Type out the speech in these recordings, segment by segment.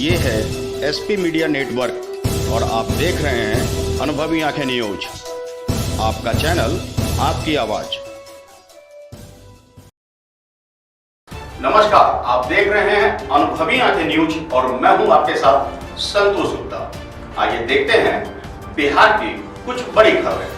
ये है SP media network और आप देख रहे हैं अनुभवी आंखें न्यूज। आपका चैनल, आपकी आवाज। नमस्कार, आप देख रहे हैं अनुभवी आंखें न्यूज और मैं हूं आपके साथ संतोष गुप्ता। आइए देखते हैं बिहार की कुछ बड़ी खबरें।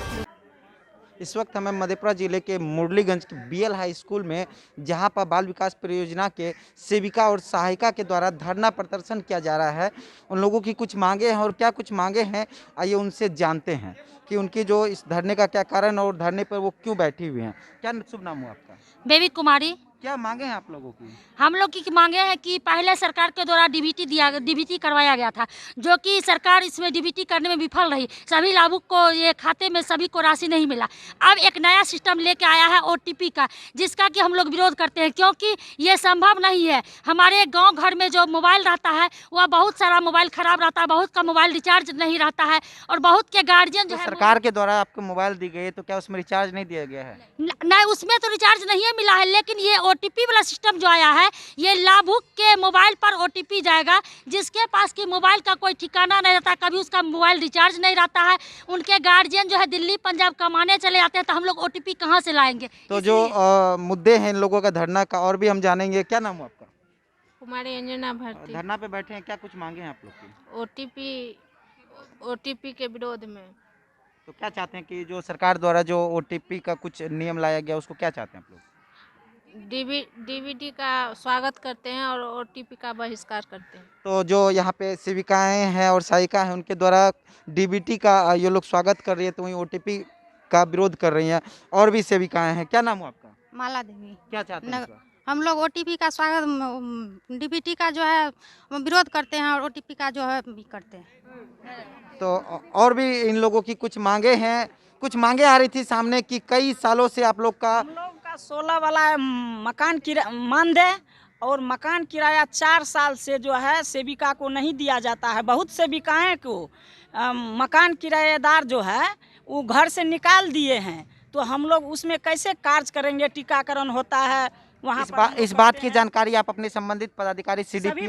इस वक्त हमें मधेपुरा जिले के मुरलीगंज के बीएल हाई स्कूल में, जहां पर बाल विकास परियोजना के सेविका और सहायिका के द्वारा धरना प्रदर्शन किया जा रहा है। उन लोगों की कुछ मांगे हैं और क्या कुछ मांगे हैं, आइए उनसे जानते हैं कि उनकी जो इस धरने का क्या कारण और धरने पर वो क्यों बैठी हुई हैं। क्या शुभ नाम हुआ आपका? बेबी कुमारी। क्या मांगे हैं आप लोगों की? हम लोग की मांगे हैं कि पहले सरकार के द्वारा डीबीटी करवाया गया था, जो कि सरकार इसमें डीबीटी करने में विफल रही। सभी लाभुक को ये खाते में सभी को राशि नहीं मिला। अब एक नया सिस्टम लेके आया है ओटीपी का, जिसका कि हम लोग विरोध करते हैं, क्योंकि ये संभव नहीं है। हमारे गांव घर में जो मोबाइल रहता है वह बहुत सारा मोबाइल खराब रहता है, बहुत का मोबाइल रिचार्ज नहीं रहता है और बहुत के गार्जियन जो है सरकार के द्वारा आपको मोबाइल दी गई है, तो क्या उसमें रिचार्ज नहीं दिया गया है? नहीं, उसमें तो रिचार्ज नहीं मिला है, लेकिन ये ओटीपी वाला सिस्टम जो आया है, ये लाभुक के मोबाइल पर ओटीपी जाएगा। जिसके पास की मोबाइल का कोई ठिकाना नहीं रहता, कभी उसका मोबाइल रिचार्ज नहीं रहता है, उनके गार्जियन जो है दिल्ली पंजाब कमाने चले जाते हैं, तो हम लोग ओटीपी कहाँ से लाएंगे? तो जो मुद्दे हैं इन लोगों का धरना का, और भी हम जानेंगे। क्या नाम है आपका? कुमारी अंजना भारती। धरना पे बैठे हैं, क्या कुछ मांगे हैं आप लोग की? ओटीपी के विरोध में। तो क्या चाहते हैं कि जो सरकार द्वारा जो ओटीपी का कुछ नियम लाया गया, उसको क्या चाहते हैं आप लोग? डीबीटी का स्वागत करते हैं और ओटीपी का बहिष्कार करते हैं। तो जो यहाँ पे सेविकाएं हैं और सहायिका हैं, उनके द्वारा डीबीटी का ये लोग स्वागत कर रही है, तो वहीं ओटीपी का विरोध कर रही हैं। और भी सेविकाएं हैं। क्या नाम है आपका? माला देवी। क्या चाहते हैं इस बार? हम लोग ओटीपी का स्वागत, डीबीटी का जो है विरोध करते हैं और ओटीपी का जो है भी करते हैं। तो और भी इन लोगों की कुछ मांगे हैं। कुछ मांगे आ रही थी सामने कि कई सालों से आप लोग का 16 वाला मकान मानदेय और मकान किराया 4 साल से जो है सेविका को नहीं दिया जाता है। बहुत सेविकाएं को मकान किराएदार जो है वो घर से निकाल दिए हैं, तो हम लोग उसमें कैसे कार्य करेंगे? टीकाकरण होता है वहाँ इस बात की जानकारी आप अपने संबंधित पदाधिकारी सभी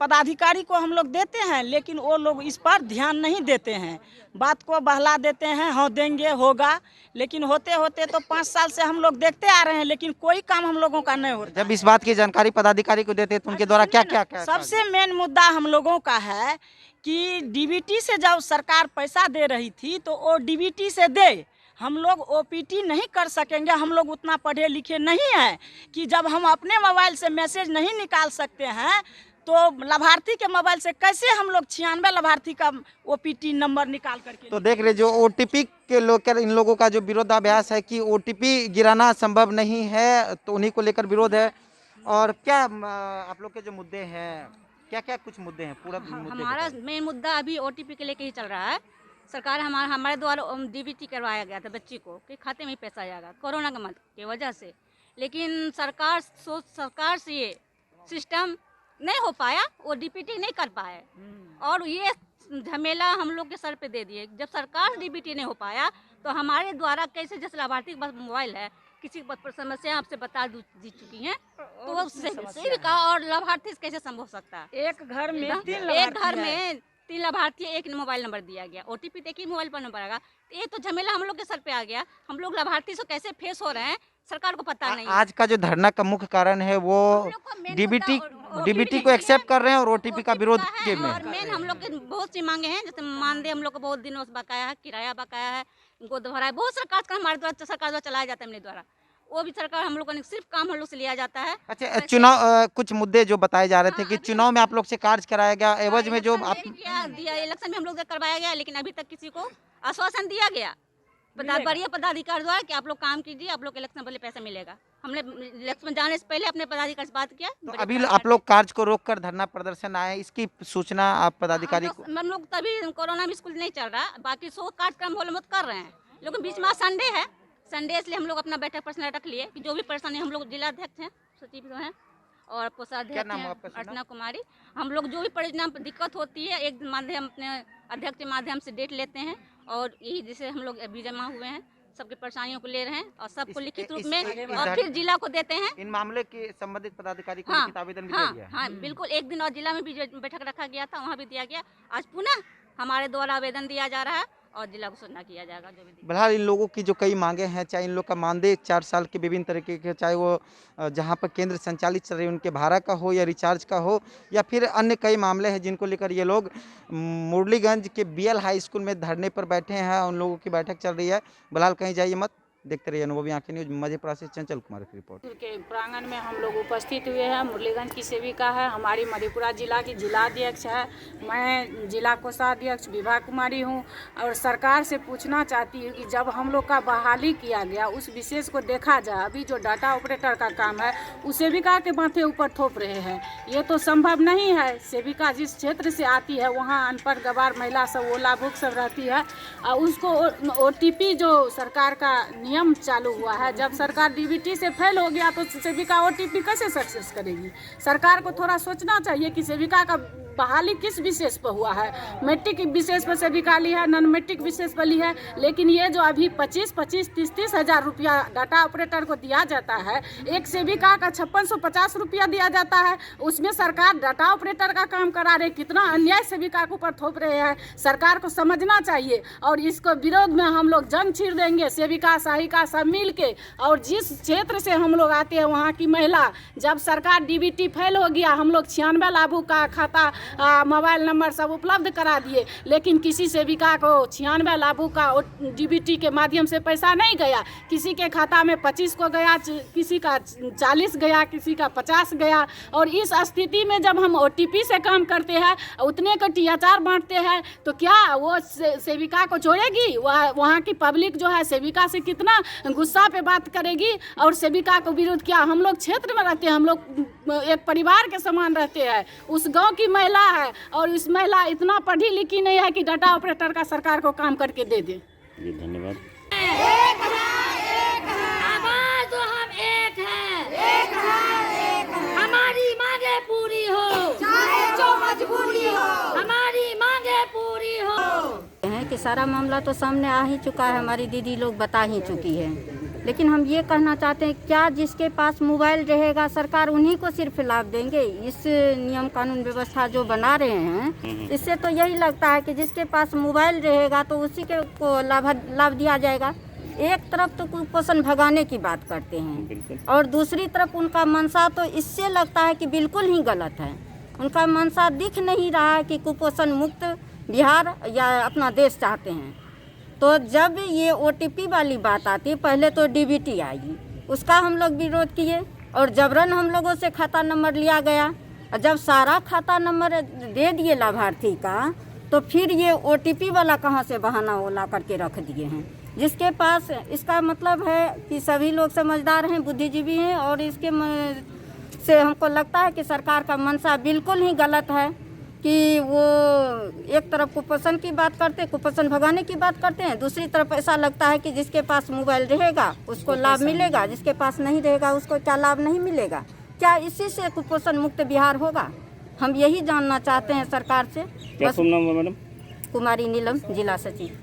पदाधिकारी को हम लोग देते हैं, लेकिन वो लोग इस पर ध्यान नहीं देते हैं। बात को बहला देते हैं, हाँ देंगे होगा, लेकिन होते होते तो 5 साल से हम लोग देखते आ रहे हैं, लेकिन कोई काम हम लोगों का नहीं होता। जब इस बात की जानकारी पदाधिकारी को देते हैं, तो उनके द्वारा क्या क्या सबसे मेन मुद्दा हम लोगों का है कि डीबीटी से जब सरकार पैसा दे रही थी, तो वो डीबीटी से दे। हम लोग ओपीटी नहीं कर सकेंगे, हम लोग उतना पढ़े लिखे नहीं हैं कि जब हम अपने मोबाइल से मैसेज नहीं निकाल सकते हैं, तो लाभार्थी के मोबाइल से कैसे हम लोग 96 लाभार्थी का ओपीटी नंबर निकाल करके? तो देख रहे, जो ओटीपी के लेकर इन लोगों का जो विरोधाभास है कि ओटीपी गिराना संभव नहीं है, तो उन्हीं को लेकर विरोध है। और क्या आप लोग के जो मुद्दे हैं, क्या क्या कुछ मुद्दे हैं? पूरा हमारा मेन मुद्दा अभी ओटीपी के लेके ही चल रहा है। सरकार हमारे द्वारा डीबीटी करवाया गया था बच्ची को कि खाते में ही पैसा आएगा कोरोना की वजह से, लेकिन सरकार से ये सिस्टम नहीं हो पाया, वो डीबीटी नहीं कर पाए और ये झमेला हम लोग के सर पे दे दिए। जब सरकार डीबीटी नहीं हो पाया, तो हमारे द्वारा कैसे, जैसे लाभार्थी के पास मोबाइल है, किसी समस्या आपसे बता दी चुकी हैं, तो वो सेविका और लाभार्थी कैसे संभव हो सकता है? एक घर में 3 लाभार्थी, एक मोबाइल नंबर दिया गया, ओटीपी एक ही मोबाइल पर नंबर आएगा। ये तो झमेला हम लोग के सर पे आ गया। हम लोग लाभार्थी से कैसे फेस हो रहे हैं, सरकार को पता नहीं। आज का जो धरना का मुख्य कारण है वो डीबीटी को एक्सेप्ट कर रहे हैं और ओटीपी का विरोध के में। और मेन हम लोग के बहुत सी मांगे हैं, जैसे मानदेय हम लोग को बहुत दिनों से बकाया है, किराया बकाया है, गोद भराया, बहुत सरकार का हमारे द्वारा सरकार द्वारा चलाया जाता है मेरे द्वारा, वो भी सरकार हम लोग को सिर्फ काम हम लोग से लिया जाता है। अच्छा, चुनाव कुछ मुद्दे जो बताए जा रहे थे कि चुनाव में आप लोग से कार्य कराया गया, एवज में जो आप दिया, इलेक्शन में हम लोग करवाया गया, लेकिन अभी तक किसी को आश्वासन दिया गया बड़े पदाधिकारी द्वारा कि आप लोग काम कीजिए, आप लोग इलेक्शन पहले पैसा मिलेगा। हमने इलेक्शन जाने से पहले अपने पदाधिकारी से बात किया। तो अभी आप लोग कार्य को रोककर धरना प्रदर्शन आए, इसकी सूचना आप पदाधिकारी को? हम लोग तभी कोरोना में स्कूल नहीं चल रहा, बाकी 100 कार्यक्रम कर रहे हैं, लेकिन बीच में संडे है, संडे इसलिए हम लोग अपना बैठक पर्सनल रख लिए कि जो भी परेशानी, हम लोग जिला अध्यक्ष हैं, सचिव हैं और कोषाध्यक्ष हैं अर्चना कुमारी, हम लोग जो भी परियोजना दिक्कत होती है, एक माध्यम अपने अध्यक्ष के माध्यम से डेट लेते हैं और यही जैसे हम लोग अभी जमा हुए हैं सबकी परेशानियों को ले रहे हैं और सबको लिखित रूप इस- में इस- और फिर जिला को देते हैं। इन मामले के संबंधित पदाधिकारी को हाँ, लिखित आवेदन भी हाँ, दिया गया है। हाँ, बिल्कुल। एक दिन और जिला में भी जो बैठक रखा गया था, वहाँ भी दिया गया। आज पुनः हमारे द्वारा आवेदन दिया जा रहा है और जिला को सूचना किया जाएगा जो भी। बहरहाल इन लोगों की जो कई मांगे हैं, चाहे इन लोग का मानदेय 4 साल के विभिन्न तरीके के, चाहे वो जहाँ पर केंद्र संचालित चल रही उनके भाड़ा का हो या रिचार्ज का हो, या फिर अन्य कई मामले हैं जिनको लेकर ये लोग मुरलीगंज के बीएल हाई स्कूल में धरने पर बैठे हैं। उन लोगों की बैठक चल रही है। बहरहाल कहीं जाइए मत, देखते रहिए अनुभवी आंखें न्यूज। मधेपुरा से चंचल कुमार की रिपोर्ट। के प्रांगण में हम लोग उपस्थित हुए हैं। मुरलीगंज की सेविका है, हमारी मधेपुरा जिला की जिलाध्यक्ष है, मैं जिला कोषाध्यक्ष विभा कुमारी हूँ। और सरकार से पूछना चाहती हूँ कि जब हम लोग का बहाली किया गया उस विशेष को देखा जाए, अभी जो डाटा ऑपरेटर का काम है उस सेविका के माथे ऊपर थोप रहे हैं। ये तो संभव नहीं है। सेविका जिस क्षेत्र से आती है वहाँ अनपढ़ गवार महिला सब ओला भूख सब रहती है और उसको OTP जो सरकार का नियम चालू हुआ है, जब सरकार DBT से फेल हो गया तो सेविका OTP कैसे सक्सेस करेगी। सरकार को थोड़ा सोचना चाहिए कि सेविका का बहाली किस विशेष पर हुआ है। मैट्रिक विशेष पर सेविका ली है, नॉन मैट्रिक विशेष पर ली है, लेकिन ये जो अभी 25-25, 30-30 हज़ार रुपया डाटा ऑपरेटर को दिया जाता है, एक सेविका का 5650 रुपया दिया जाता है, उसमें सरकार डाटा ऑपरेटर का काम करा रहे। कितना अन्याय सेविका के ऊपर थोप रहे हैं। सरकार को समझना चाहिए और इसको विरोध में हम लोग जंग छेड़ देंगे, सेविका सहायिका सब मिल के। और जिस क्षेत्र से हम लोग आते हैं वहाँ की महिला, जब सरकार DBT फेल हो गया, हम लोग 96 लाभुक का खाता मोबाइल नंबर सब उपलब्ध करा दिए, लेकिन किसी सेविका को 96 लाभुक का DBT के माध्यम से पैसा नहीं गया। किसी के खाता में 25 को गया, किसी का 40 गया, किसी का 50 गया। और इस स्थिति में जब हम OTP से काम करते हैं, उतने का THR बांटते हैं, तो क्या वो सेविका को छोड़ेगी? वहाँ की पब्लिक जो है सेविका से कितना गुस्सा पे बात करेगी और सेविका को विरोध किया। हम लोग क्षेत्र में रहते हैं, हम लोग एक परिवार के समान रहते हैं। उस गांव की महिला है और इस महिला इतना पढ़ी लिखी नहीं है कि डाटा ऑपरेटर का सरकार को काम करके दे दे। जी धन्यवाद। आवाज तो हम एक है, हमारी मांगे पूरी हो, चाहे जो मजबूरी हो, हमारी मांगे पूरी हो। है कि सारा मामला तो सामने आ ही चुका है, हमारी दीदी लोग बता ही चुकी है, लेकिन हम ये कहना चाहते हैं क्या जिसके पास मोबाइल रहेगा सरकार उन्हीं को सिर्फ लाभ देंगे? इस नियम कानून व्यवस्था जो बना रहे हैं इससे तो यही लगता है कि जिसके पास मोबाइल रहेगा तो उसी को लाभ दिया जाएगा। एक तरफ तो कुपोषण भगाने की बात करते हैं और दूसरी तरफ उनका मंशा तो इससे लगता है कि बिल्कुल ही गलत है। उनका मंशा दिख नहीं रहा है कि कुपोषण मुक्त बिहार या अपना देश चाहते हैं। तो जब ये OTP वाली बात आती है, पहले तो DBT आई, उसका हम लोग विरोध किए और जबरन हम लोगों से खाता नंबर लिया गया। और जब सारा खाता नंबर दे दिए लाभार्थी का, तो फिर ये OTP वाला कहाँ से बहाना वो ला करके रख दिए हैं। जिसके पास, इसका मतलब है कि सभी लोग समझदार हैं, बुद्धिजीवी हैं और इसके से हमको लगता है कि सरकार का मंशा बिल्कुल ही गलत है कि वो एक तरफ कुपोषण की बात करते, कुपोषण भगाने की बात करते हैं, दूसरी तरफ ऐसा लगता है कि जिसके पास मोबाइल रहेगा उसको लाभ मिलेगा, जिसके पास नहीं रहेगा उसको क्या लाभ नहीं मिलेगा। क्या इसी से कुपोषण मुक्त बिहार होगा? हम यही जानना चाहते हैं सरकार से। क्या शुभ नाम है मैडम? कुमारी नीलम, जिला सचिव।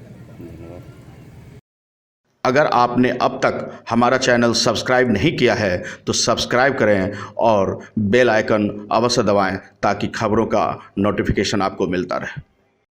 अगर आपने अब तक हमारा चैनल सब्सक्राइब नहीं किया है तो सब्सक्राइब करें और बेल आइकन अवश्य दबाएं ताकि खबरों का नोटिफिकेशन आपको मिलता रहे।